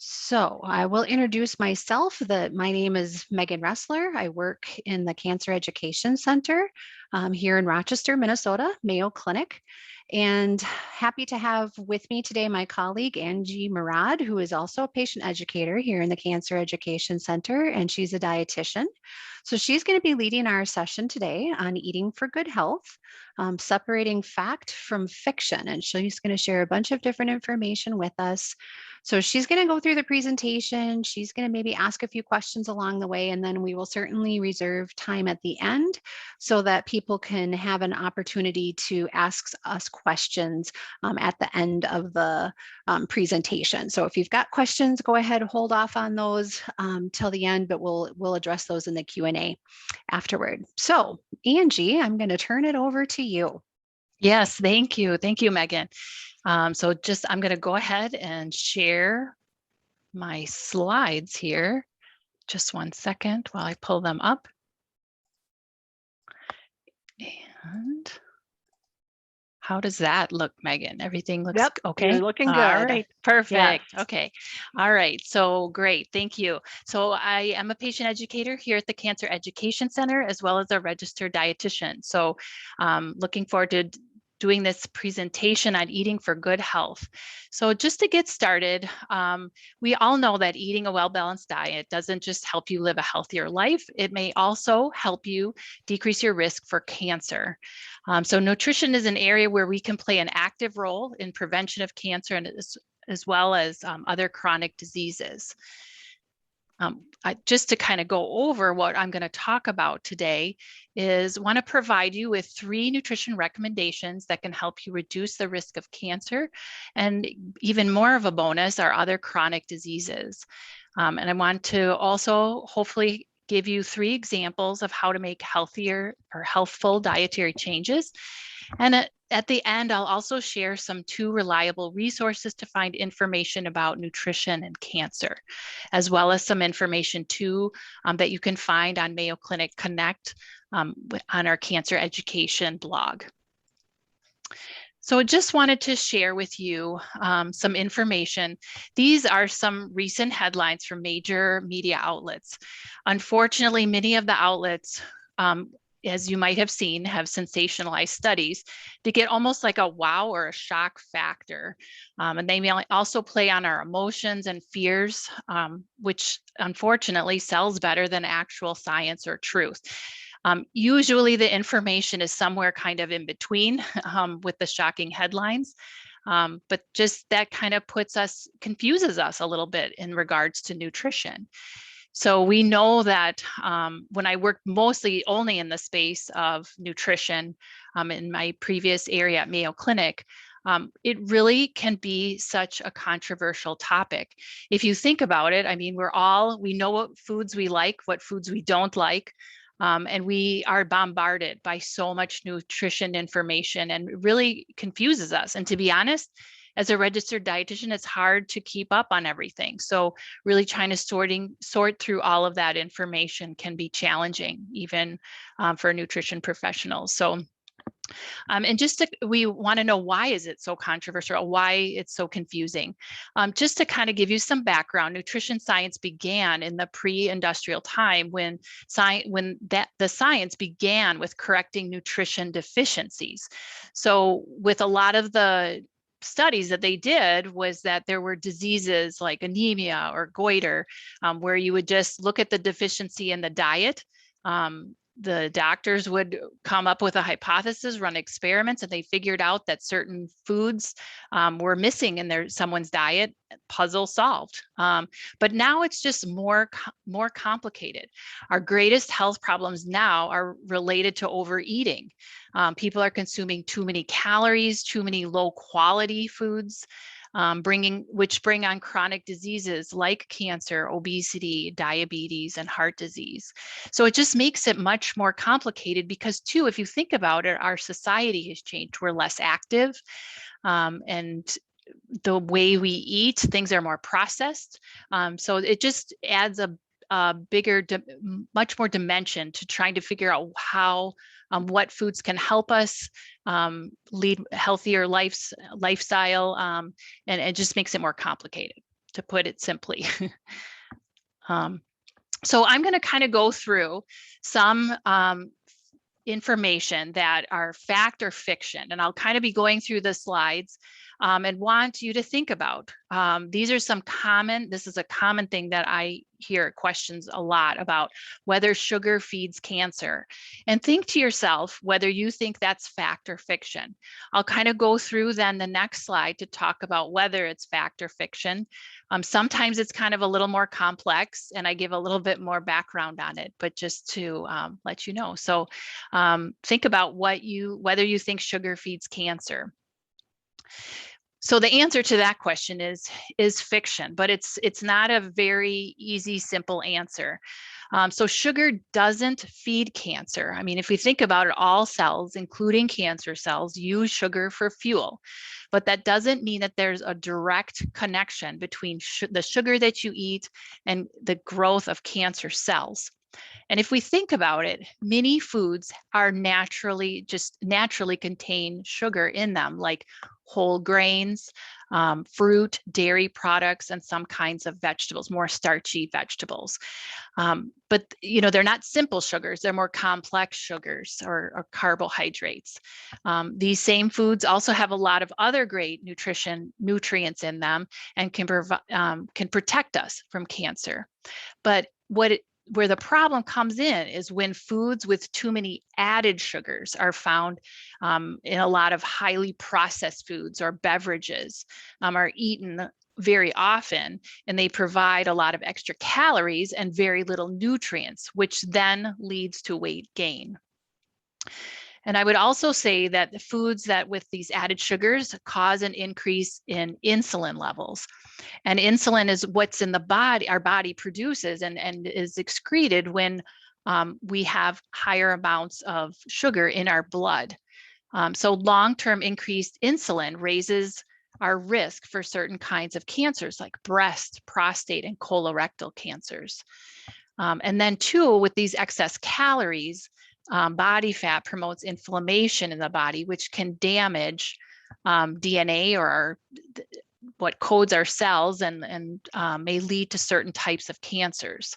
So I will introduce myself. My name is Megan Ressler. I work in the Cancer Education Center here in Rochester, Minnesota, Mayo Clinic. And happy to have with me today my colleague, Angie Murad, who is also a patient educator here in the Cancer Education Center, and she's a dietitian. So she's going to be leading our session today on eating for good health, separating fact from fiction. And she's going to share a bunch of different information with us. So she's going to go through the presentation. She's going to maybe ask a few questions along the way, and then we will certainly reserve time at the end so that people can have an opportunity to ask us questions at the end of the presentation. So if you've got questions, go ahead, hold off on those till the end, but we'll address those in the Q&A afterward. So Angie, I'm going to turn it over to you. Yes, thank you. Thank you, Megan. I'm going to go ahead and share my slides here. Just one second while I pull them up. And how does that look, Megan? Everything looks okay? You're looking good. All right, perfect. Yes. Okay. All right. So great. Thank you. So I am a patient educator here at the Cancer Education Center, as well as a registered dietitian. So looking forward to doing this presentation on eating for good health. So just to get started, we all know that eating a well-balanced diet doesn't just help you live a healthier life, it may also help you decrease your risk for cancer. So nutrition is an area where we can play an active role in prevention of cancer and as well as other chronic diseases. Just to kind of go over what I'm going to talk about today is want to provide you with 3 nutrition recommendations that can help you reduce the risk of cancer, and even more of a bonus are other chronic diseases. And I want to also hopefully give you 3 examples of how to make healthier or healthful dietary changes. And at the end, I'll also share some 2 reliable resources to find information about nutrition and cancer, as well as some information too that you can find on Mayo Clinic Connect on our cancer education blog. So I just wanted to share with you some information. These are some recent headlines from major media outlets. Unfortunately, many of the outlets, as you might have seen, have sensationalized studies to get almost like a wow or a shock factor. And they may also play on our emotions and fears, which unfortunately sells better than actual science or truth. Usually the information is somewhere kind of in between with the shocking headlines. But just that kind of confuses us a little bit in regards to nutrition. So we know that when I worked mostly only in the space of nutrition in my previous area at Mayo Clinic, it really can be such a controversial topic. If you think about it, I mean, we know what foods we like, what foods we don't like. And we are bombarded by so much nutrition information, and it really confuses us. And to be honest, as a registered dietitian, it's hard to keep up on everything. So really trying to sort through all of that information can be challenging, even for nutrition professionals. So and we want to know, why is it so controversial, why it's so confusing? Just to kind of give you some background, nutrition science began in the pre-industrial time when the science began with correcting nutrition deficiencies. So with a lot of the studies that they did was that there were diseases like anemia or goiter, where you would just look at the deficiency in the diet. The doctors would come up with a hypothesis, run experiments, and they figured out that certain foods were missing in someone's diet. Puzzle solved. But now it's just more complicated. Our greatest health problems now are related to overeating. People are consuming too many calories, too many low quality foods, which bring on chronic diseases like cancer, obesity, diabetes, and heart disease. So it just makes it much more complicated because too, if you think about it, our society has changed. We're less active, and the way we eat, things are more processed. So it just adds a bigger, much more dimension to trying to figure out how, what foods can help us lead healthier lifestyle, and it just makes it more complicated. to put it simply. So I'm going to kind of go through some information that are fact or fiction, and I'll kind of be going through the slides and want you to think about. These are some this is a common thing that I hear questions a lot about, whether sugar feeds cancer. And think to yourself whether you think that's fact or fiction. I'll kind of go through then the next slide to talk about whether it's fact or fiction. Sometimes it's kind of a little more complex and I give a little bit more background on it, but just to let you know. So think about whether you think sugar feeds cancer. So the answer to that question is fiction, but it's not a very easy, simple answer. So sugar doesn't feed cancer. I mean, if we think about it, all cells, including cancer cells, use sugar for fuel, but that doesn't mean that there's a direct connection between the sugar that you eat and the growth of cancer cells. And if we think about it, many foods are naturally contain sugar in them, like whole grains, fruit, dairy products, and some kinds of vegetables, more starchy vegetables. But they're not simple sugars, they're more complex sugars or carbohydrates. These same foods also have a lot of other great nutrients in them and can protect us from cancer. But where the problem comes in is when foods with too many added sugars are found in a lot of highly processed foods or beverages are eaten very often, and they provide a lot of extra calories and very little nutrients, which then leads to weight gain. And I would also say that the foods that with these added sugars cause an increase in insulin levels. And insulin is what's in the body, our body produces and is excreted when we have higher amounts of sugar in our blood. So long-term increased insulin raises our risk for certain kinds of cancers like breast, prostate, and colorectal cancers. And then too, with these excess calories, body fat promotes inflammation in the body, which can damage DNA or what codes our cells and may lead to certain types of cancers.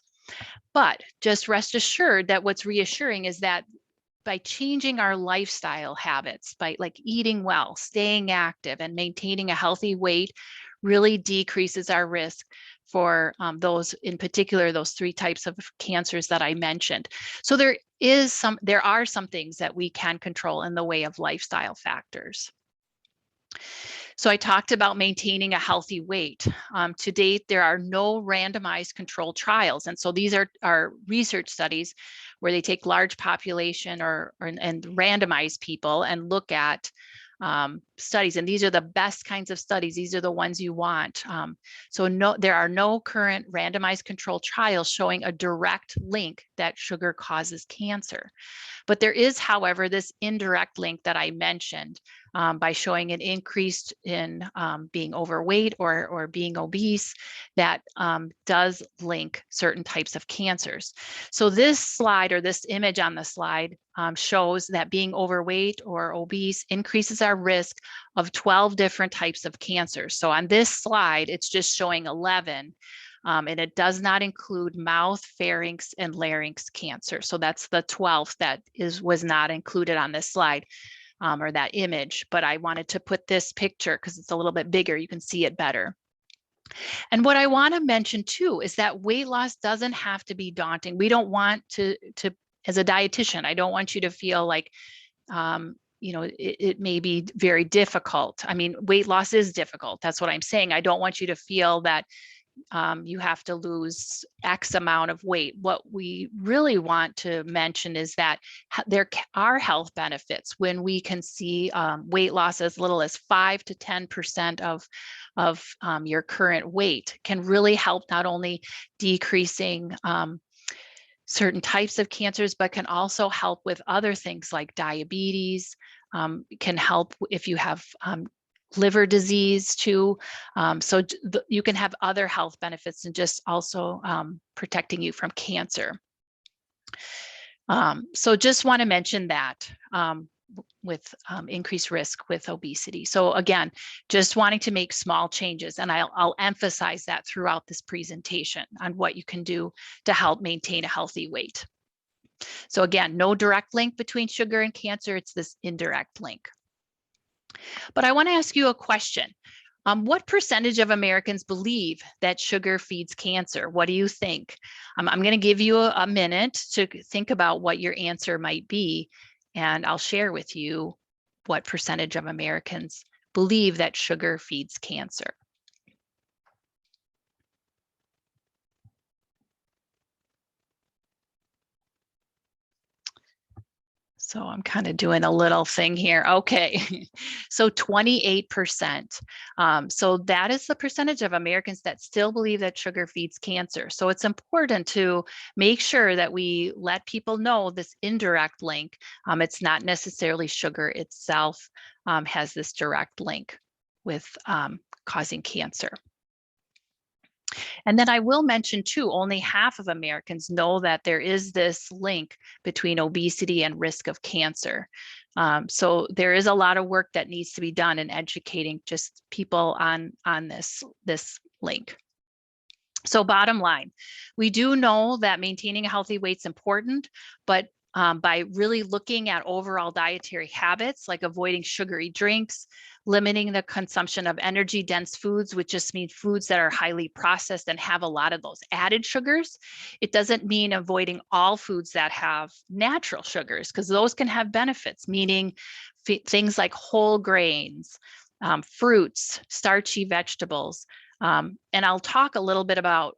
But just rest assured that what's reassuring is that by changing our lifestyle habits, by like eating well, staying active, and maintaining a healthy weight, really decreases our risk for those, in particular, those 3 types of cancers that I mentioned. So there are some things that we can control in the way of lifestyle factors. So I talked about maintaining a healthy weight. To date, there are no randomized controlled trials. And so these are research studies where they take large population and randomize people and look at studies. And these are the best kinds of studies. These are the ones you want. So there are no current randomized controlled trials showing a direct link that sugar causes cancer. But there is, however, this indirect link that I mentioned by showing an increase in being overweight or being obese that does link certain types of cancers. So this slide, or this image on the slide, shows that being overweight or obese increases our risk of 12 different types of cancers. So on this slide, it's just showing 11. And it does not include mouth, pharynx, and larynx cancer. So that's the 12th that was not included on this slide, or that image. But I wanted to put this picture because it's a little bit bigger. You can see it better. And what I want to mention too is that weight loss doesn't have to be daunting. We don't want to as a dietitian, I don't want you to feel like it may be very difficult. I mean, weight loss is difficult. That's what I'm saying. I don't want you to feel that you have to lose X amount of weight. What we really want to mention is that there are health benefits when we can see weight loss as little as 5 to 10% of your current weight can really help not only decreasing certain types of cancers, but can also help with other things like diabetes, can help if you have liver disease too. So you can have other health benefits and just also protecting you from cancer. So just want to mention that. increased risk with obesity. So again, just wanting to make small changes, and I'll emphasize that throughout this presentation on what you can do to help maintain a healthy weight. So again, no direct link between sugar and cancer, it's this indirect link. But I want to ask you a question. What percentage of Americans believe that sugar feeds cancer? What do you think? I'm going to give you a minute to think about what your answer might be, and I'll share with you what percentage of Americans believe that sugar feeds cancer. So I'm kind of doing a little thing here. Okay, so 28%. So that is the percentage of Americans that still believe that sugar feeds cancer. So it's important to make sure that we let people know this indirect link. It's not necessarily sugar itself has this direct link with causing cancer. And then I will mention too, only half of Americans know that there is this link between obesity and risk of cancer. So there is a lot of work that needs to be done in educating just people on this link. So bottom line, we do know that maintaining a healthy weight is important, but by really looking at overall dietary habits, like avoiding sugary drinks, limiting the consumption of energy dense foods, which just means foods that are highly processed and have a lot of those added sugars. It doesn't mean avoiding all foods that have natural sugars, because those can have benefits, meaning things like whole grains, fruits, starchy vegetables. And I'll talk a little bit about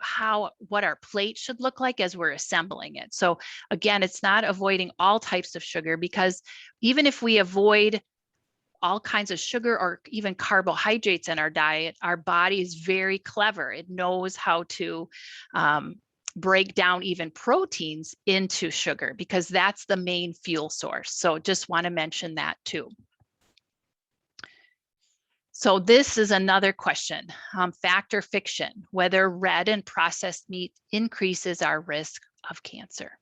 what our plate should look like as we're assembling it. So again, it's not avoiding all types of sugar, because even if we avoid all kinds of sugar or even carbohydrates in our diet, our body is very clever. It knows how to break down even proteins into sugar, because that's the main fuel source. So just want to mention that too. So this is another question, fact or fiction, whether red and processed meat increases our risk of cancer.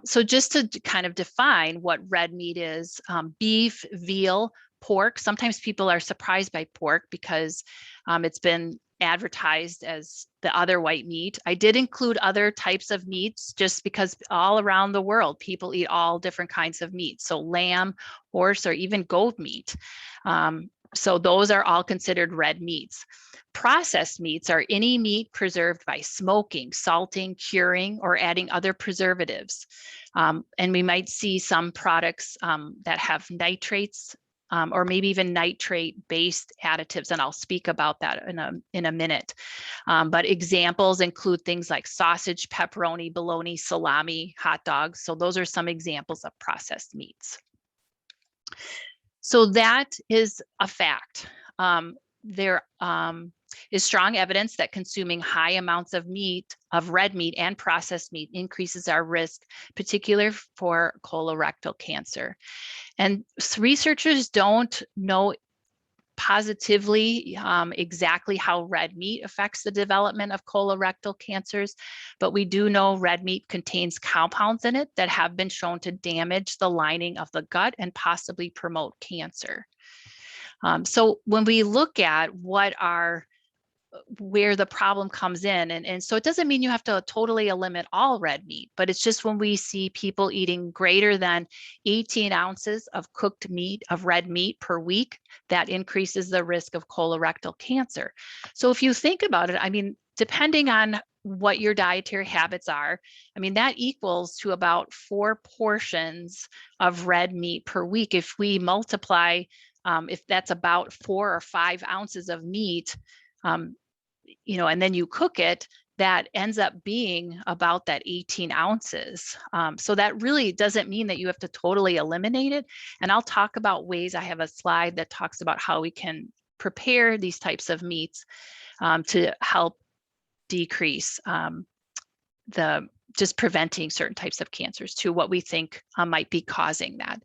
So just to kind of define what red meat is, beef, veal, pork. Sometimes people are surprised by pork because it's been advertised as the other white meat. I did include other types of meats just because all around the world, people eat all different kinds of meat. So lamb, horse, or even goat meat. So those are all considered red meats. Processed meats are any meat preserved by smoking, salting, curing, or adding other preservatives. And we might see some products that have nitrates or maybe even nitrate-based additives, and I'll speak about that in a minute. But examples include things like sausage, pepperoni, bologna, salami, hot dogs. So those are some examples of processed meats. So that is a fact. There is strong evidence that consuming high amounts of red meat and processed meat increases our risk, particularly for colorectal cancer. And researchers don't know positively exactly how red meat affects the development of colorectal cancers, but we do know red meat contains compounds in it that have been shown to damage the lining of the gut and possibly promote cancer. So when we look at where the problem comes in, and so it doesn't mean you have to totally eliminate all red meat, but it's just when we see people eating greater than 18 ounces of cooked meat, of red meat per week, that increases the risk of colorectal cancer. So if you think about it, I mean, depending on what your dietary habits are, I mean, that equals to about 4 portions of red meat per week. If we multiply, if that's about 4 or 5 ounces of meat, and then you cook it, that ends up being about that 18 ounces. So that really doesn't mean that you have to totally eliminate it. And I'll talk about ways. I have a slide that talks about how we can prepare these types of meats to help decrease just preventing certain types of cancers to what we think might be causing that.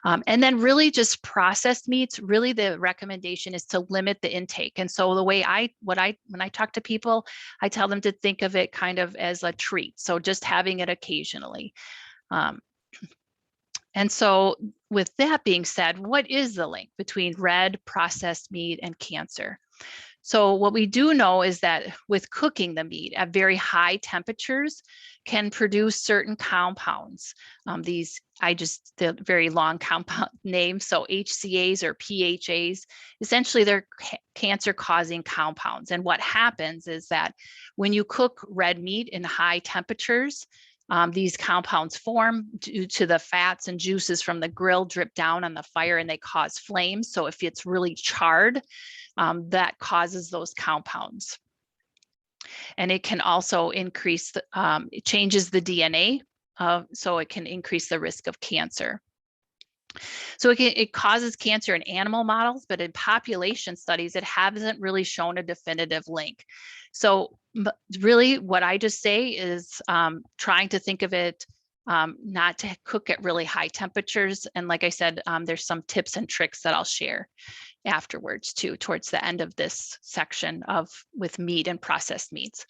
And then really just processed meats, really the recommendation is to limit the intake. And so the way when I talk to people, I tell them to think of it kind of as a treat. So just having it occasionally. And so with that being said, what is the link between red processed meat and cancer? So what we do know is that with cooking the meat at very high temperatures can produce certain compounds. The very long compound name, so HCAs or PHAs, essentially they're cancer causing compounds. And what happens is that when you cook red meat in high temperatures, these compounds form due to the fats and juices from the grill drip down on the fire and they cause flames. So if it's really charred, that causes those compounds. And it can also increase, it changes the DNA, so it can increase the risk of cancer. So it causes cancer in animal models, but in population studies, it hasn't really shown a definitive link. So really what I just say is trying to think of it not to cook at really high temperatures. And like I said, there's some tips and tricks that I'll share afterwards too, towards the end of this section with meat and processed meats.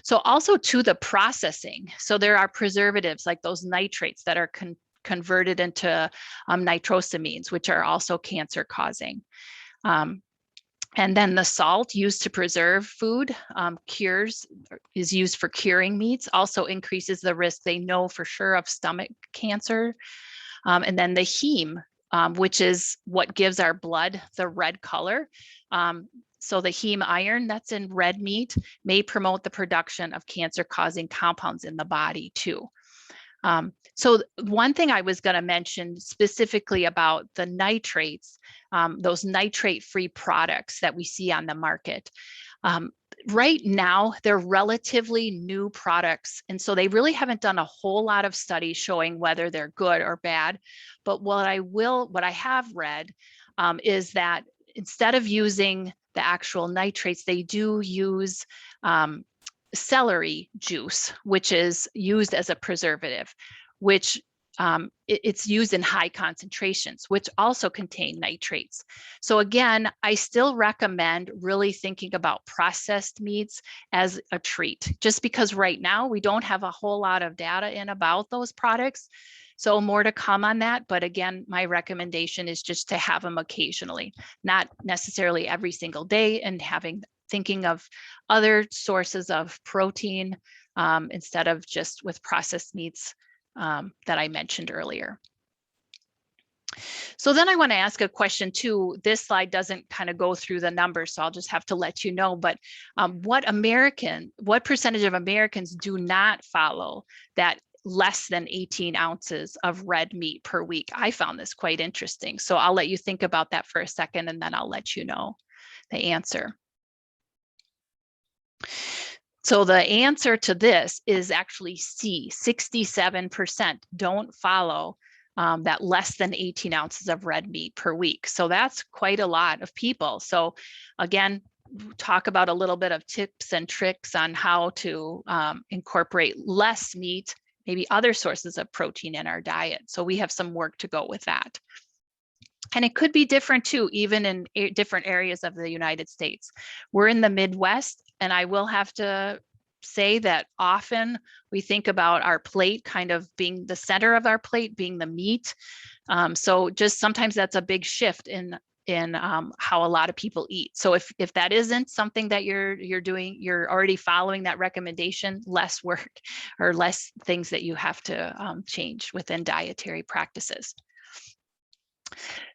So also to the processing. So there are preservatives like those nitrates that are converted into nitrosamines, which are also cancer causing. And then the salt used to preserve food is used for curing meats, also increases the risk, they know for sure, of stomach cancer. And then the heme, which is what gives our blood the red color. So the heme iron that's in red meat may promote the production of cancer-causing compounds in the body too. So one thing I was going to mention specifically about the nitrates, those nitrate-free products that we see on the market. Right now, they're relatively new products. And so they really haven't done a whole lot of studies showing whether they're good or bad. But what I have read is that instead of using the actual nitrates, they do use celery juice, which is used as a preservative, which it's used in high concentrations, which also contain nitrates. So again, I still recommend really thinking about processed meats as a treat, just because right now we don't have a whole lot of data in about those products. So more to come on that. But again, my recommendation is just to have them occasionally, not necessarily every single day, and thinking of other sources of protein instead of just with processed meats that I mentioned earlier. So then I want to ask a question too. This slide doesn't kind of go through the numbers, so I'll just have to let you know, but what percentage of Americans do not follow that less than 18 ounces of red meat per week? I found this quite interesting. So I'll let you think about that for a second, and then I'll let you know the answer. So the answer to this is actually C. 67% don't follow that less than 18 ounces of red meat per week. So that's quite a lot of people. So again, talk about a little bit of tips and tricks on how to incorporate less meat, maybe other sources of protein in our diet. So we have some work to go with that. And it could be different too, even in different areas of the United States. We're in the Midwest, and I will have to say that often we think about our plate kind of being the center of our plate, being the meat. So just sometimes that's a big shift in how a lot of people eat. So if that isn't something that you're doing, you're already following that recommendation, less work or less things that you have to change within dietary practices.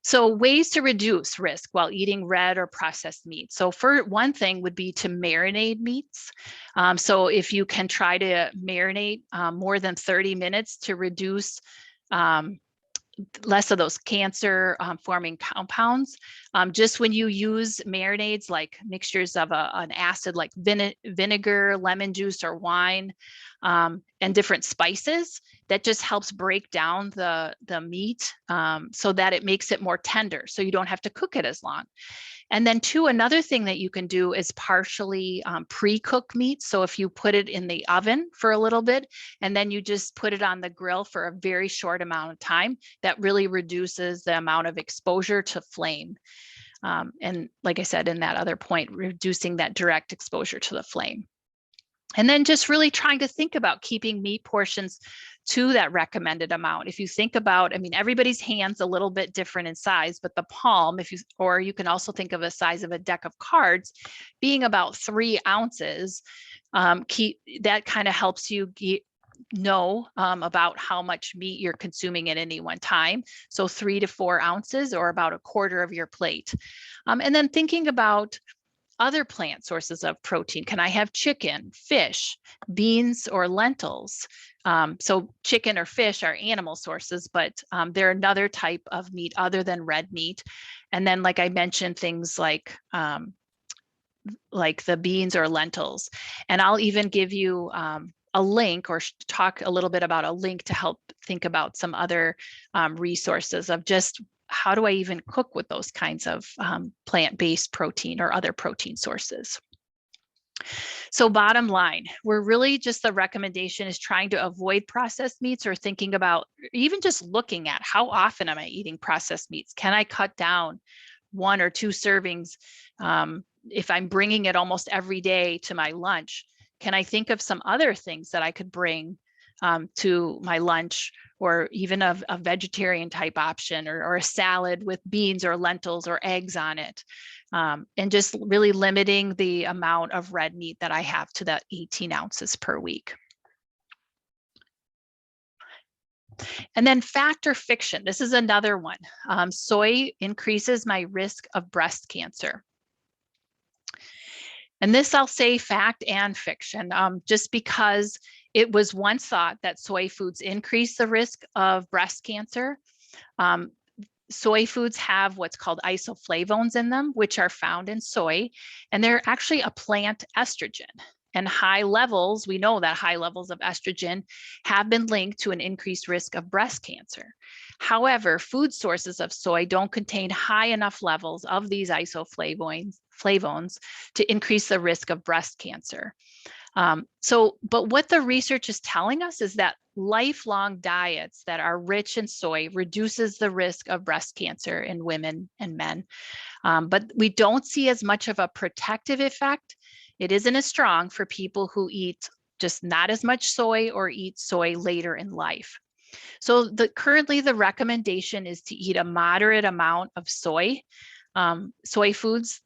So ways to reduce risk while eating red or processed meat. So for one thing would be to marinate meats. So if you can try to marinate more than 30 minutes to reduce less of those cancer forming compounds. Just when you use marinades like mixtures of an acid like vinegar, lemon juice, or wine, and different spices, that just helps break down the meat so that it makes it more tender, so you don't have to cook it as long. And then another thing that you can do is partially pre-cook meat. So if you put it in the oven for a little bit, and then you just put it on the grill for a very short amount of time, that really reduces the amount of exposure to flame. And like I said, in that other point, reducing that direct exposure to the flame. And then just really trying to think about keeping meat portions to that recommended amount. If you think about, I mean, everybody's hand's a little bit different in size, but the palm, or you can also think of the size of a deck of cards being about 3 ounces, that kind of helps you know about how much meat you're consuming at any one time. So 3 to 4 ounces, or about a quarter of your plate. And then thinking about other plant sources of protein. Can I have chicken, fish, beans, or lentils? So chicken or fish are animal sources, but they're another type of meat other than red meat. And then, like I mentioned, things like the beans or lentils. And I'll even give you a link, or talk a little bit about a link to help think about some other resources of just how do I even cook with those kinds of plant-based protein or other protein sources. So bottom line, we're really just, the recommendation is trying to avoid processed meats, or thinking about, even just looking at how often am I eating processed meats? Can I cut down 1 or 2 servings? If I'm bringing it almost every day to my lunch, can I think of some other things that I could bring to my lunch, or even a vegetarian type option, or a salad with beans or lentils or eggs on it, and just really limiting the amount of red meat that I have to that 18 ounces per week. And then fact or fiction, this is another one. Soy increases my risk of breast cancer. And this, I'll say fact and fiction, just because it was once thought that soy foods increase the risk of breast cancer. Soy foods have what's called isoflavones in them, which are found in soy, and they're actually a plant estrogen. And high levels, we know that high levels of estrogen have been linked to an increased risk of breast cancer. However, food sources of soy don't contain high enough levels of these isoflavones to increase the risk of breast cancer. But what the research is telling us is that lifelong diets that are rich in soy reduces the risk of breast cancer in women and men. But we don't see as much of a protective effect. It isn't as strong for people who eat just not as much soy, or eat soy later in life. So currently the recommendation is to eat a moderate amount of soy. Soy foods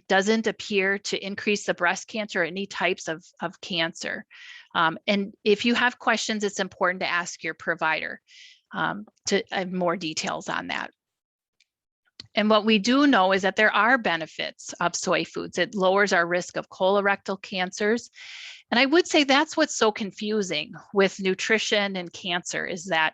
doesn't appear to increase the breast cancer or any types of cancer. And if you have questions, it's important to ask your provider to have more details on that. And what we do know is that there are benefits of soy foods. It lowers our risk of colorectal cancers. And I would say that's what's so confusing with nutrition and cancer, is that,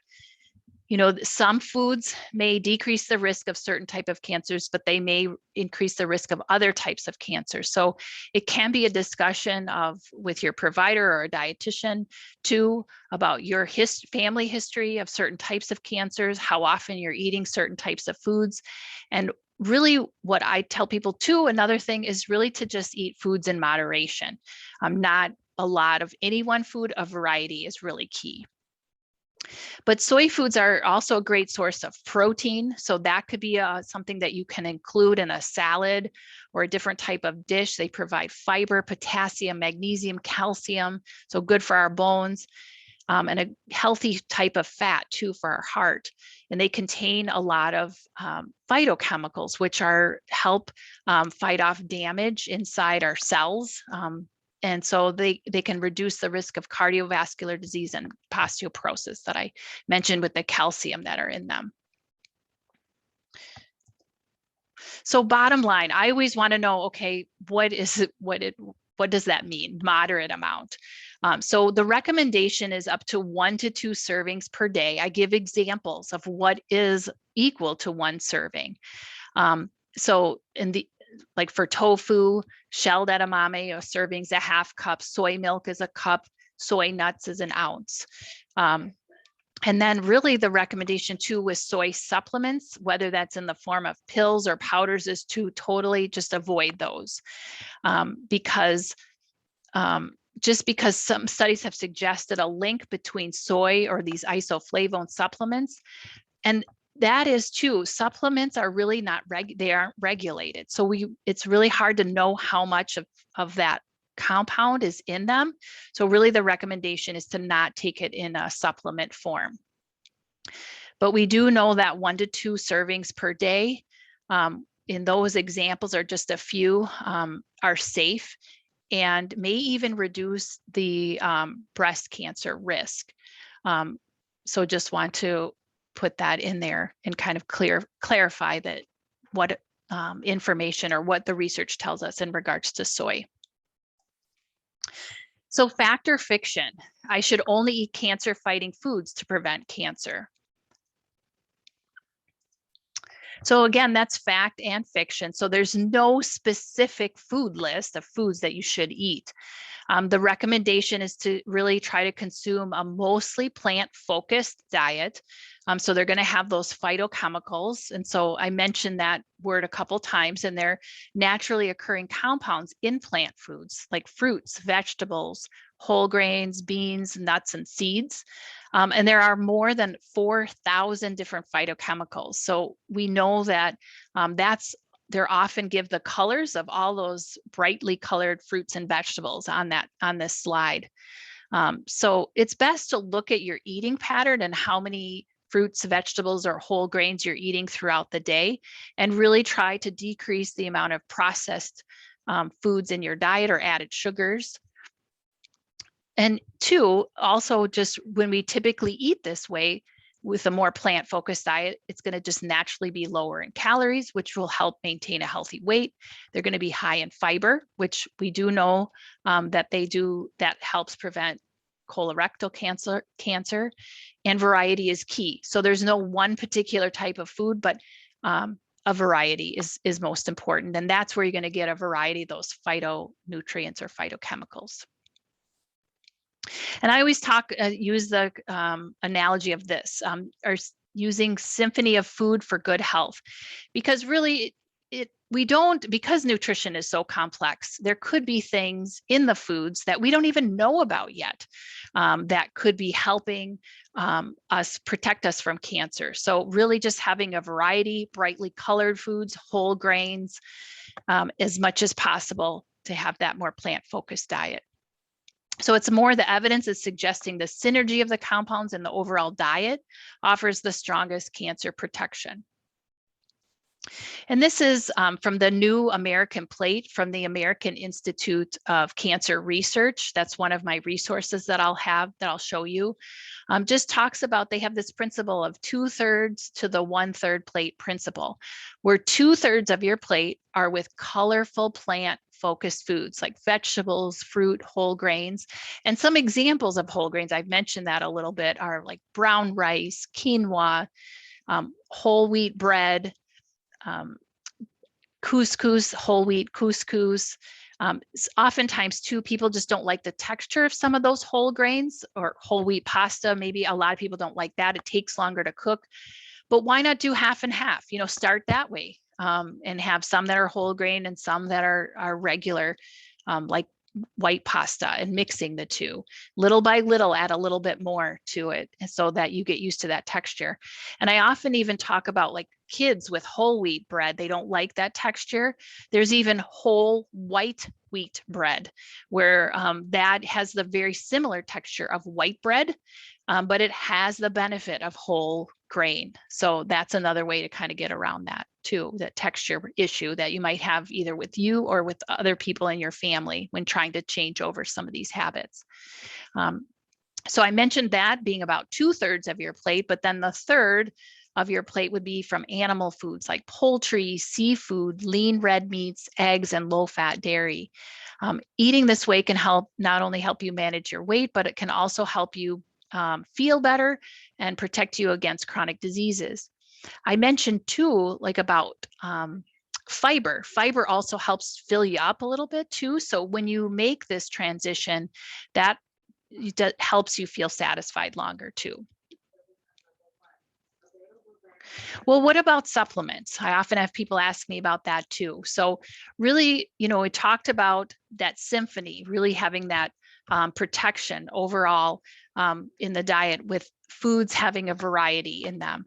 you know, some foods may decrease the risk of certain type of cancers, but they may increase the risk of other types of cancer. So it can be a discussion with your provider or a dietitian too, about your family history of certain types of cancers, how often you're eating certain types of foods. And really what I tell people too, another thing is really to just eat foods in moderation. Not a lot of any one food, a variety is really key. But soy foods are also a great source of protein. So that could be something that you can include in a salad or a different type of dish. They provide fiber, potassium, magnesium, calcium, so good for our bones, and a healthy type of fat too for our heart. And they contain a lot of phytochemicals, which help fight off damage inside our cells. And so they can reduce the risk of cardiovascular disease and osteoporosis that I mentioned with the calcium that are in them. So bottom line, I always want to know, okay, what does that mean? Moderate amount. So the recommendation is up to 1 to 2 servings per day. I give examples of what is equal to 1 serving. So like for tofu, shelled edamame, a serving's a 1/2 cup, soy milk is a cup, soy nuts is 1 ounce. And then really the recommendation too with soy supplements, whether that's in the form of pills or powders, is to totally just avoid those. Because some studies have suggested a link between soy or these isoflavone supplements, and that is too, supplements are really they aren't regulated. So it's really hard to know how much of that compound is in them. So really the recommendation is to not take it in a supplement form. But we do know that 1 to 2 servings per day, in those examples are just a few, are safe and may even reduce the breast cancer risk. So just want to put that in there and kind of clarify that what information or what the research tells us in regards to soy. So fact or fiction, I should only eat cancer fighting foods to prevent cancer. So again, that's fact and fiction. So there's no specific food list of foods that you should eat. The recommendation is to really try to consume a mostly plant-focused diet. So they're going to have those phytochemicals. And so I mentioned that word a couple times, and they're naturally occurring compounds in plant foods like fruits, vegetables, whole grains, beans, nuts, and seeds. And there are more than 4,000 different phytochemicals. So we know that they're often give the colors of all those brightly colored fruits and vegetables on this slide. So it's best to look at your eating pattern and how many fruits, vegetables, or whole grains you're eating throughout the day, and really try to decrease the amount of processed foods in your diet or added sugars. And 2, also just when we typically eat this way, with a more plant-focused diet, it's going to just naturally be lower in calories, which will help maintain a healthy weight. They're going to be high in fiber, which we do know that helps prevent colorectal cancer, and variety is key. So there's no one particular type of food, but a variety is most important. And that's where you're going to get a variety of those phytonutrients or phytochemicals. And I always use the analogy of this, or using Symphony of food for good health, because really because nutrition is so complex, there could be things in the foods that we don't even know about yet that could be helping us protect us from cancer. So really just having a variety, brightly colored foods, whole grains, as much as possible to have that more plant-focused diet. So it's more the evidence is suggesting the synergy of the compounds in the overall diet offers the strongest cancer protection. And this is from the New American Plate from the American Institute of Cancer Research. That's one of my resources that I'll show you. Just talks about, they have this principle of 2/3 to the 1/3 plate principle, where 2/3 of your plate are with colorful plant-focused foods like vegetables, fruit, whole grains. And some examples of whole grains, I've mentioned that a little bit, are like brown rice, quinoa, whole wheat bread, couscous, whole wheat couscous. Oftentimes too, people just don't like the texture of some of those whole grains, or whole wheat pasta. Maybe a lot of people don't like that. It takes longer to cook, but why not do half and half? Start that way, and have some that are whole grain and some that are regular, like white pasta, and mixing the two. Little by little, add a little bit more to it so that you get used to that texture. And I often even talk about like kids with whole wheat bread. They don't like that texture. There's even whole white wheat bread where that has the very similar texture of white bread, but it has the benefit of whole grain. So that's another way to kind of get around that too, that texture issue that you might have either with you or with other people in your family when trying to change over some of these habits. So I mentioned that being about 2/3 of your plate, but then the third of your plate would be from animal foods like poultry, seafood, lean red meats, eggs, and low-fat dairy. Eating this way can not only help you manage your weight, but it can also help you feel better and protect you against chronic diseases. I mentioned too, like about fiber. Fiber also helps fill you up a little bit too. So when you make this transition, that helps you feel satisfied longer too. Well, what about supplements? I often have people ask me about that too. So really, we talked about that Symphony, really having that protection overall in the diet with foods having a variety in them.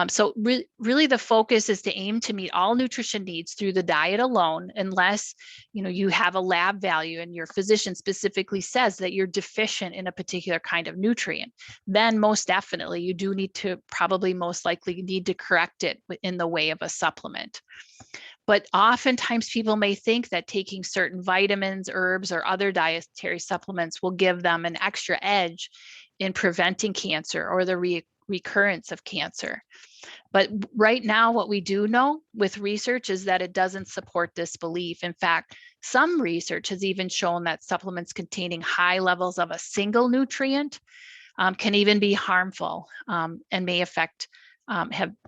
So really the focus is to aim to meet all nutrition needs through the diet alone, unless you have a lab value and your physician specifically says that you're deficient in a particular kind of nutrient. Then most definitely you do need to probably most likely need to correct it in the way of a supplement. But oftentimes people may think that taking certain vitamins, herbs, or other dietary supplements will give them an extra edge in preventing cancer or the recurrence of cancer. But right now, what we do know with research is that it doesn't support this belief. In fact, some research has even shown that supplements containing high levels of a single nutrient can even be harmful and may have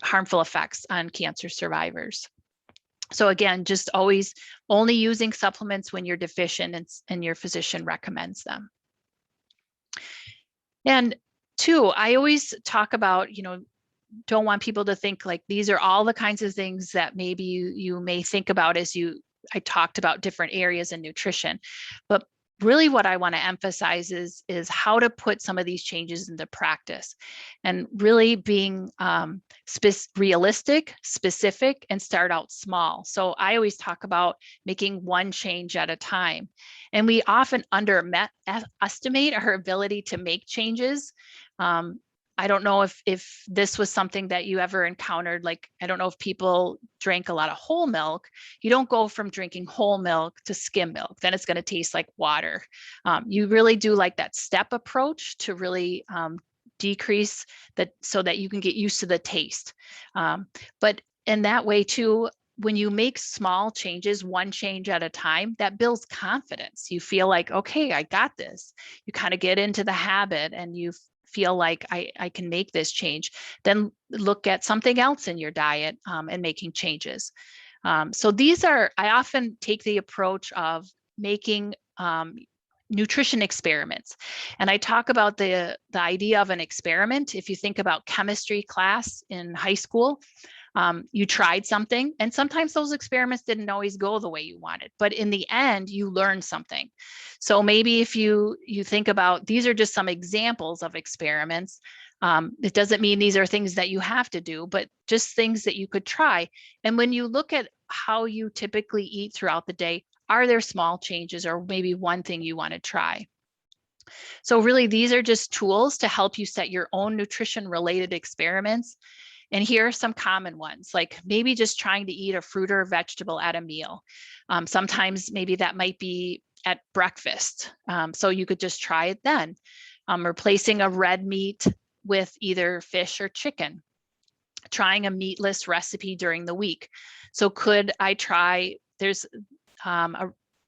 harmful effects on cancer survivors. So again, just always only using supplements when you're deficient and your physician recommends them. And two, I always talk about, don't want people to think like these are all the kinds of things that maybe you may think about as I talked about different areas in nutrition. But really what I want to emphasize is how to put some of these changes into practice, and really being realistic, specific, and start out small. So I always talk about making one change at a time. And we often underestimate our ability to make changes. I don't know if this was something that you ever encountered. Like, I don't know if people drank a lot of whole milk. You don't go from drinking whole milk to skim milk. Then it's going to taste like water. You really do like that step approach to really decrease that so that you can get used to the taste. But in that way too, when you make small changes, one change at a time, that builds confidence. You feel like, okay, I got this. You kind of get into the habit and you feel like I can make this change. Then look at something else in your diet and making changes. So I often take the approach of making nutrition experiments. And I talk about the idea of an experiment. If you think about chemistry class in high school, you tried something, and sometimes those experiments didn't always go the way you wanted, but in the end, you learned something. So maybe if you think about, these are just some examples of experiments. It doesn't mean these are things that you have to do, but just things that you could try. And when you look at how you typically eat throughout the day, are there small changes or maybe one thing you want to try? So really, these are just tools to help you set your own nutrition related experiments. And here are some common ones, like maybe just trying to eat a fruit or a vegetable at a meal. Sometimes maybe that might be at breakfast. So you could just try it then. Replacing a red meat with either fish or chicken. Trying a meatless recipe during the week. So could I try, there's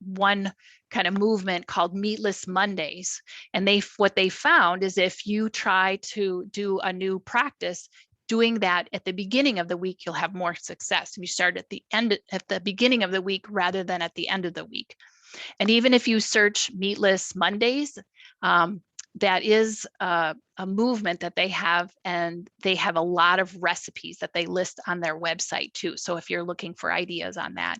one kind of movement called Meatless Mondays. And what they found is if you try to do a new practice, doing that at the beginning of the week, you'll have more success. And you start at the beginning of the week rather than at the end of the week. And even if you search Meatless Mondays, that is a movement that they have, and they have a lot of recipes that they list on their website too. So if you're looking for ideas on that,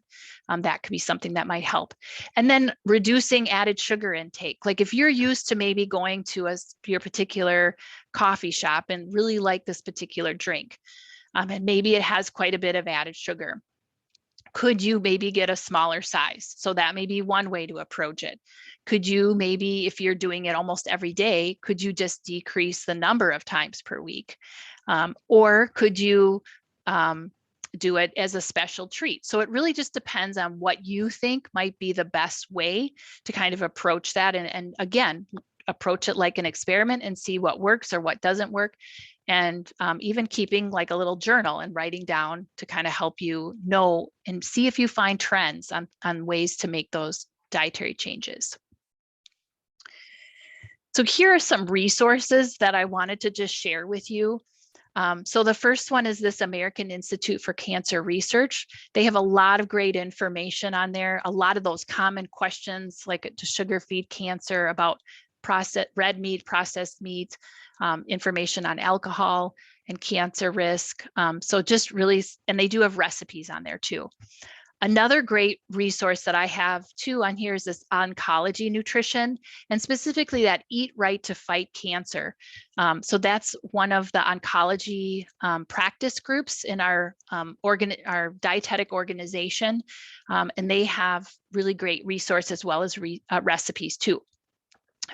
that could be something that might help. And then reducing added sugar intake. Like if you're used to maybe going to your particular coffee shop and really like this particular drink, and maybe it has quite a bit of added sugar, could you maybe get a smaller size? So that may be one way to approach it. Could you maybe, if you're doing it almost every day, could you just decrease the number of times per week? Or could you do it as a special treat? So it really just depends on what you think might be the best way to kind of approach that. And again, approach it like an experiment and see what works or what doesn't work. And even keeping like a little journal and writing down to kind of help you know and see if you find trends on ways to make those dietary changes. So here are some resources that I wanted to just share with you. So the first one is this American Institute for Cancer Research. They have a lot of great information on there. A lot of those common questions like to sugar feed cancer, about red meat, processed meat, information on alcohol and cancer risk. So just really, and they do have recipes on there too. Another great resource that I have too on here is this oncology nutrition, and specifically that Eat Right to Fight Cancer. So that's one of the oncology practice groups in our dietetic organization. And they have really great resources as well as recipes too.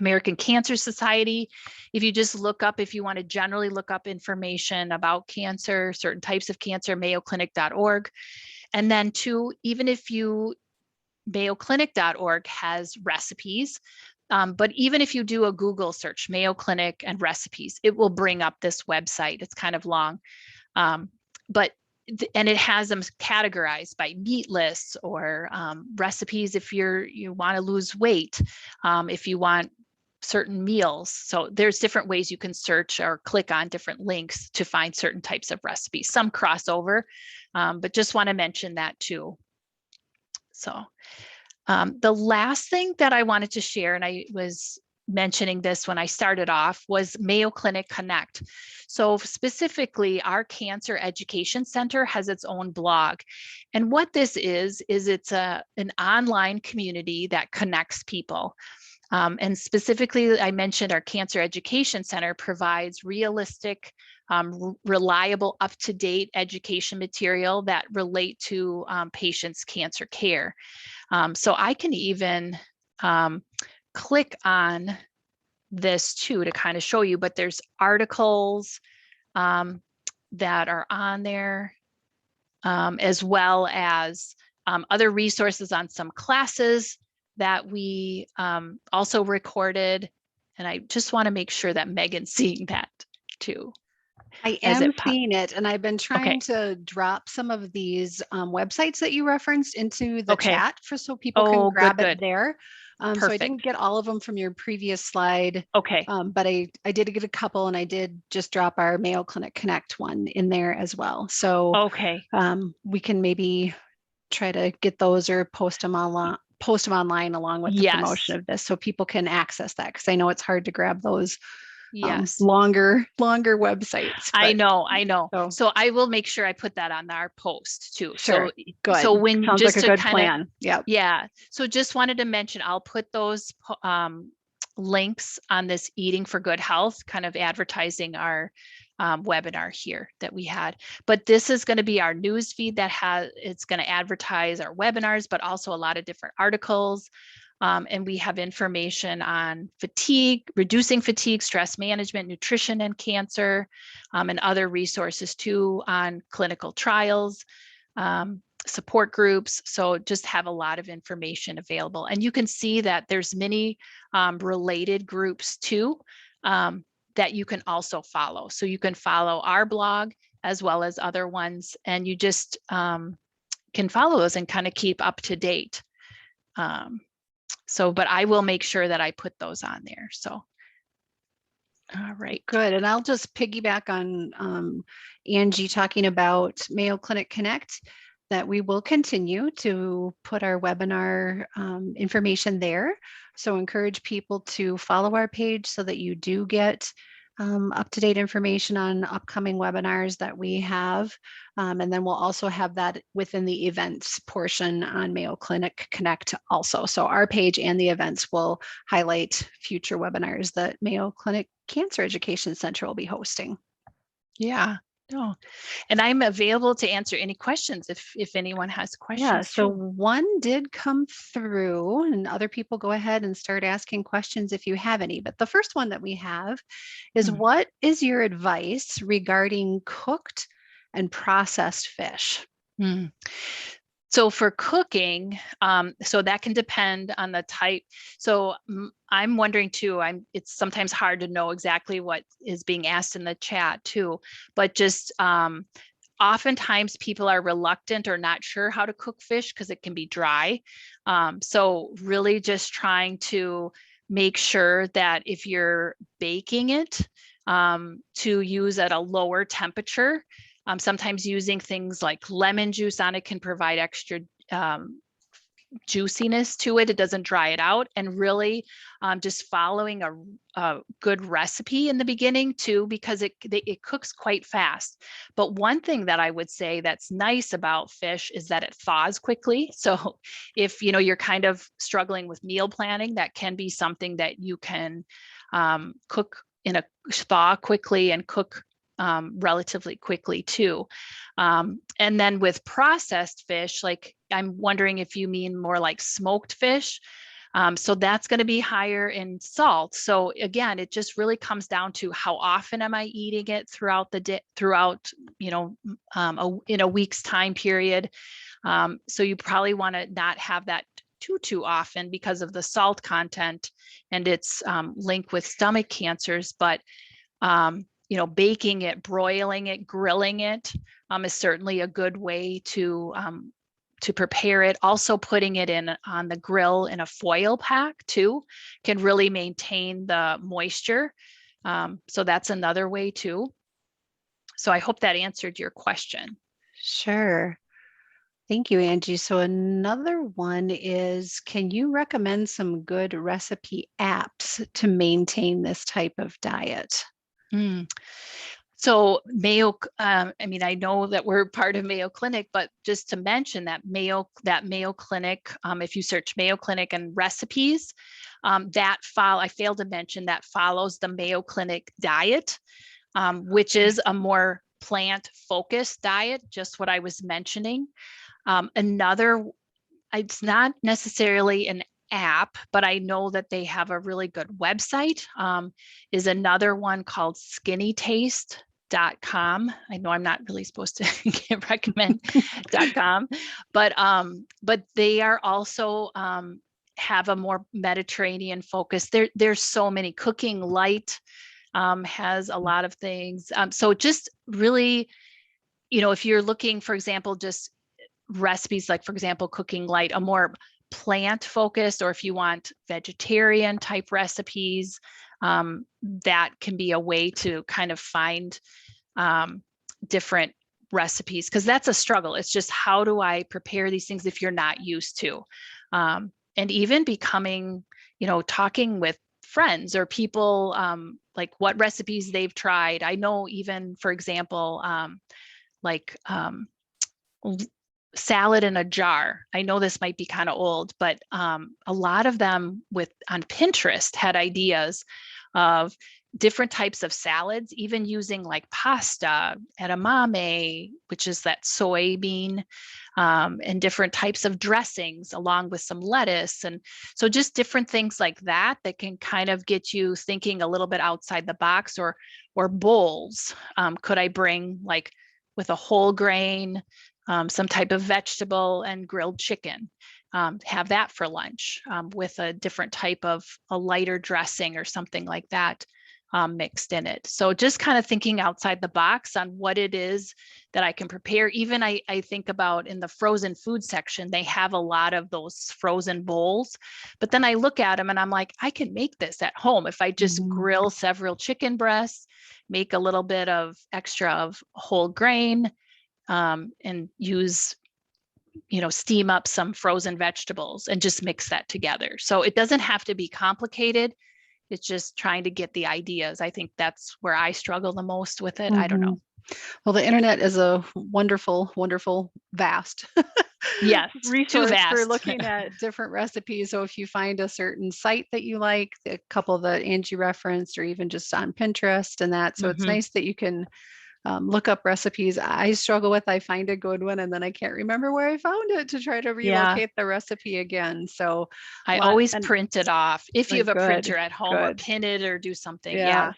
American Cancer Society. If you just look up, if you want to generally look up information about cancer, certain types of cancer, mayoclinic.org. And then too, even if mayoclinic.org has recipes, but even if you do a Google search, Mayo Clinic and recipes, it will bring up this website. It's kind of long, and it has them categorized by meat lists or recipes if you want to lose weight, if you want certain meals. So there's different ways you can search or click on different links to find certain types of recipes. Some crossover, but just want to mention that too. So the last thing that I wanted to share, and I was mentioning this when I started off, was Mayo Clinic Connect. So specifically, our Cancer Education Center has its own blog. And what this is it's an online community that connects people. And specifically, I mentioned our Cancer Education Center provides realistic, reliable, up-to-date education material that relate to patients' cancer care. So I can even click on this too to kind of show you, but there's articles that are on there, as well as other resources on some classes that we also recorded. And I just want to make sure that Megan's seeing that too. I am seeing it, and I've been trying to drop some of these websites that you referenced into the chat so people can grab it there. So I didn't get all of them from your previous slide. But I did get a couple, and I did just drop our Mayo Clinic Connect one in there as well. So we can maybe try to get those or post them online along with the promotion of this so people can access that, because I know it's hard to grab those longer websites. I know. So I will make sure I put that on our post too. Sure. So good. So when sounds just like a good plan. Yeah. So just wanted to mention, I'll put those links on this Eating for Good Health, kind of advertising our webinar here that we had. But this is going to be our news feed it's going to advertise our webinars, but also a lot of different articles. And we have information on fatigue, reducing fatigue, stress management, nutrition and cancer, and other resources too on clinical trials, support groups. So just have a lot of information available. And you can see that there's many related groups too that you can also follow. So you can follow our blog as well as other ones, and you just can follow those and kind of keep up to date. But I will make sure that I put those on there. So, all right. Good. And I'll just piggyback on Angie talking about Mayo Clinic Connect, that we will continue to put our webinar information there. So encourage people to follow our page so that you do get up-to-date information on upcoming webinars that we have. And then we'll also have that within the events portion on Mayo Clinic Connect also. So our page and the events will highlight future webinars that Mayo Clinic Cancer Education Center will be hosting. Yeah. Oh, and I'm available to answer any questions if anyone has questions. Yeah, so one did come through, and other people go ahead and start asking questions if you have any. But the first one that we have is, what is your advice regarding cooked and processed fish? So for cooking, so that can depend on the type. So I'm wondering too, it's sometimes hard to know exactly what is being asked in the chat too, but just oftentimes people are reluctant or not sure how to cook fish because it can be dry. So really just trying to make sure that if you're baking it, to use at a lower temperature. Sometimes using things like lemon juice on it can provide extra juiciness to it. It doesn't dry it out. And really just following a good recipe in the beginning too, because it cooks quite fast. But one thing that I would say that's nice about fish is that it thaws quickly. So if you're kind of struggling with meal planning, that can be something that you can cook in a thaw quickly and cook relatively quickly too. And then with processed fish, like I'm wondering if you mean more like smoked fish. So that's going to be higher in salt. So again, it just really comes down to how often am I eating it throughout the day, in a week's time period. So you probably want to not have that too often because of the salt content and its link with stomach cancers. But baking it, broiling it, grilling it is certainly a good way to prepare it. Also putting it on the grill in a foil pack too can really maintain the moisture. So that's another way too. So I hope that answered your question. Sure. Thank you, Angie. So another one is, can you recommend some good recipe apps to maintain this type of diet? So Mayo, I know that we're part of Mayo Clinic, but just to mention that Mayo Clinic, if you search Mayo Clinic and recipes, I failed to mention that follows the Mayo Clinic diet, which is a more plant-focused diet, just what I was mentioning. It's not necessarily an app, but I know that they have a really good website, is another one called skinnytaste.com. I know I'm not really supposed to recommend.com, but they are also have a more Mediterranean focus. There's so many. Cooking Light has a lot of things. So just really, if you're looking, for example, just recipes like, for example, Cooking Light, a more plant focused, or if you want vegetarian type recipes, that can be a way to kind of find different recipes, because that's a struggle. It's just, how do I prepare these things if you're not used to? And even becoming, talking with friends or people, like what recipes they've tried. I know even, for example, salad in a jar. I know this might be kind of old, but a lot of them on Pinterest had ideas of different types of salads, even using like pasta, edamame, which is that soybean, and different types of dressings along with some lettuce. And so just different things like that can kind of get you thinking a little bit outside the box. Or bowls. Could I bring, like, with a whole grain, some type of vegetable and grilled chicken, have that for lunch, with a different type of a lighter dressing or something like that mixed in it. So just kind of thinking outside the box on what it is that I can prepare. Even I think about in the frozen food section, they have a lot of those frozen bowls, but then I look at them and I'm like, I can make this at home if I just grill several chicken breasts, make a little bit of extra of whole grain, and use, steam up some frozen vegetables and just mix that together. So it doesn't have to be complicated. It's just trying to get the ideas. I think that's where I struggle the most with it. I don't know. Well, the internet is a wonderful, wonderful, vast yes, resource for looking at different recipes. So if you find a certain site that you like, a couple that Angie referenced, or even just on Pinterest and that. So it's nice that you can look up recipes I struggle with. I find a good one and then I can't remember where I found it to try to relocate the recipe again. So I always print it off. If you have a printer at home, or pin it or do something. Yeah.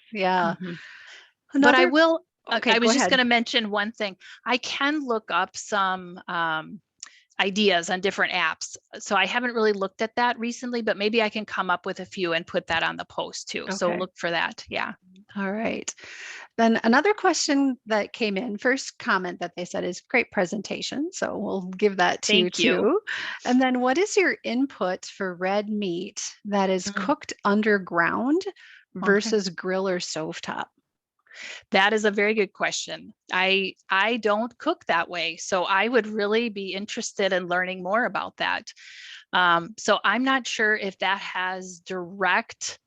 But I will, I was just going to mention one thing. I can look up some ideas on different apps. So I haven't really looked at that recently, but maybe I can come up with a few and put that on the post too. So look for that. Yeah. All right. Then another question that came in, first comment that they said is great presentation. So we'll give that to you too. And then, what is your input for red meat that is cooked underground versus grill or stovetop? That is a very good question. I don't cook that way, so I would really be interested in learning more about that. So I'm not sure if that has direct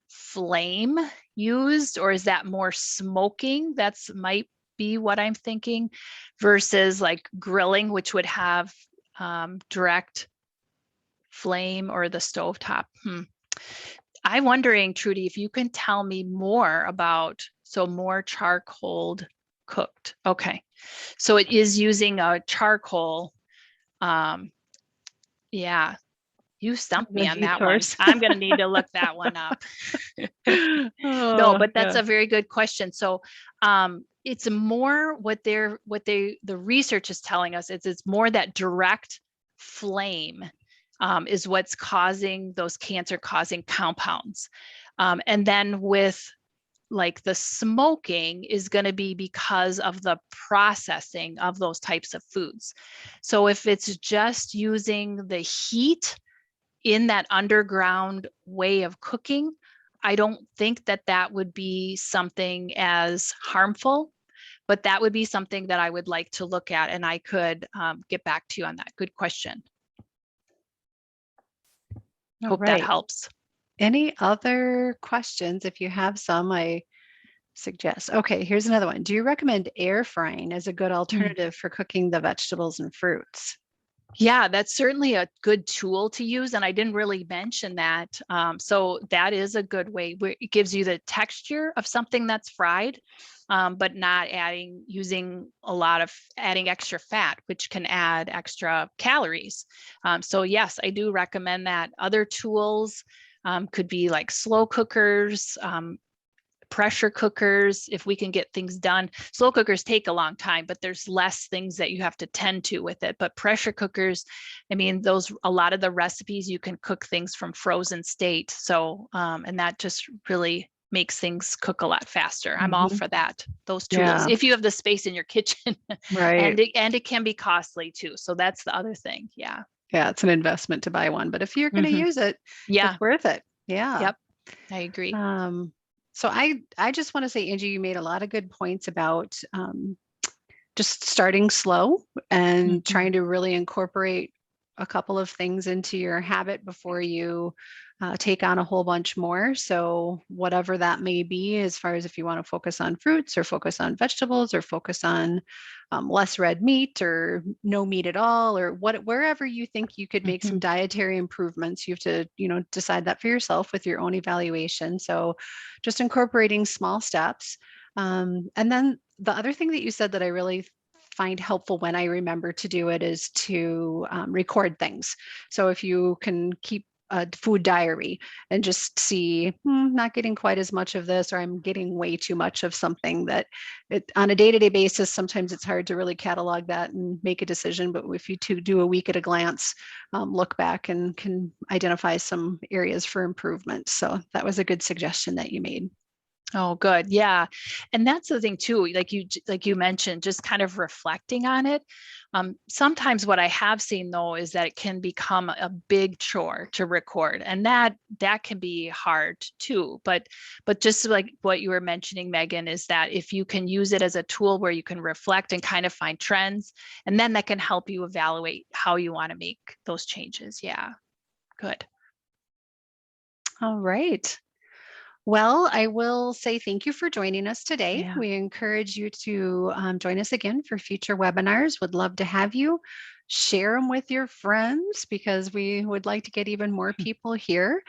flame used, or is that more smoking? That's might be what I'm thinking, versus like grilling, which would have direct flame, or the stovetop. I'm wondering, Trudy, if you can tell me more about, so more charcoal cooked. Okay. So it is using a charcoal. Um, yeah, you stumped The me on heat that one. source. I'm going to need to look that one up. No, Oh, but that's yeah. a very good question. So it's more the research is telling us, it's more that direct flame is what's causing those cancer causing compounds. And then with like the smoking is going to be because of the processing of those types of foods. So if it's just using the heat in that underground way of cooking, I don't think that that would be something as harmful, but that would be something that I would like to look at, and I could get back to you on that. Good question. All Hope that right. helps. Any other questions? If you have some, I suggest. Okay, here's another one. Do you recommend air frying as a good alternative for cooking the vegetables and fruits? Yeah, that's certainly a good tool to use. And I didn't really mention that. So that is a good way where it gives you the texture of something that's fried, but not using adding extra fat, which can add extra calories. So yes, I do recommend that. Other tools could be like slow cookers, pressure cookers, if we can get things done. Slow cookers take a long time, but there's less things that you have to tend to with it. But pressure cookers, I mean, a lot of the recipes, you can cook things from frozen state. So, and that just really makes things cook a lot faster. I'm all for that, those tools, Yeah, if you have the space in your kitchen. right. And it can be costly too. So that's the other thing. Yeah. Yeah, it's an investment to buy one, but if you're going to use it, Yeah. it's worth it. Yeah. Yep. I agree. Um, so I just want to say, Angie, you made a lot of good points about just starting slow and Mhm. trying to really incorporate a couple of things into your habit before you take on a whole bunch more. So, whatever that may be, as far as if you want to focus on fruits or focus on vegetables or focus on less red meat or no meat at all, or wherever you think you could make some Mhm. dietary improvements, you have to, decide that for yourself with your own evaluation. So, just incorporating small steps. And then the other thing that you said that I really find helpful when I remember to do it is to record things. So if you can keep a food diary and just see, not getting quite as much of this, or I'm getting way too much of something, that on a day-to-day basis, sometimes it's hard to really catalog that and make a decision. But if you do a week at a glance, look back and can identify some areas for improvement. So that was a good suggestion that you made. Oh, good. Yeah. And that's the thing too, like you mentioned, just kind of reflecting on it. Sometimes what I have seen though is that it can become a big chore to record, and that can be hard too. But just like what you were mentioning, Megan, is that if you can use it as a tool where you can reflect and kind of find trends, and then that can help you evaluate how you want to make those changes. Yeah. Good. All right. Well, I will say thank you for joining us today. Yeah. We encourage you to join us again for future webinars. Would love to have you share them with your friends because we would like to get even more people here.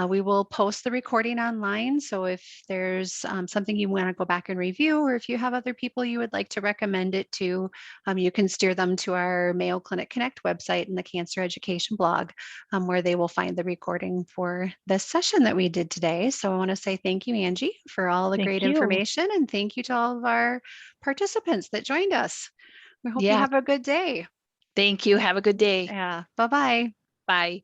We will post the recording online. So if there's something you want to go back and review, or if you have other people you would like to recommend it to, you can steer them to our Mayo Clinic Connect website and the Cancer Education blog, where they will find the recording for this session that we did today. So I want to say thank you, Angie, for all the Thank great you. information, and thank you to all of our participants that joined us. We hope you Yeah. have a good day. Thank you. Have a good day. Yeah. Bye-bye. Bye.